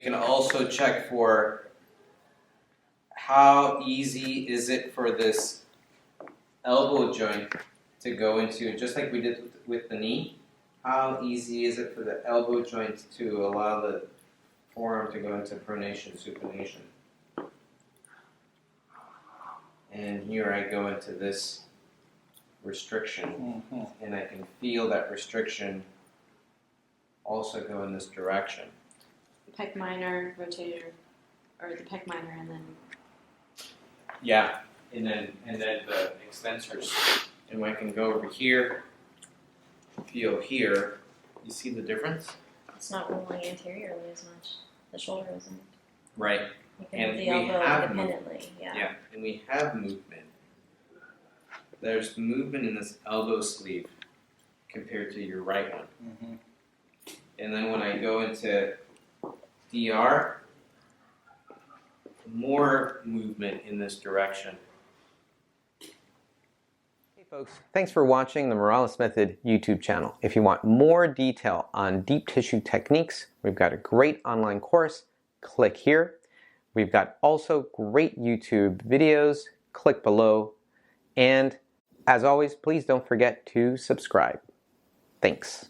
You can also check for how easy is it for this elbow joint to go into, just like we did with the knee. How easy is it for the elbow joint to allow the forearm to go into pronation, supination? And here I go into this restriction, and I can feel that restriction also go in this direction. Pec minor, rotator, or the pec minor, and then yeah, and then the extensors. And I can go over here, feel here. You see the difference? it's not rolling anteriorly as much. The shoulder isn't. Right. You can And move the we elbow have independently. Yeah. And we have movement. There's movement in this elbow sleeve compared to your right one. And then when I go into DR, more movement in this direction. Hey folks, thanks for watching the Morales Method YouTube channel. If you want more detail on deep tissue techniques, we've got a great online course. Click here. We've got also great YouTube videos. Click below. And as always, please don't forget to subscribe. Thanks.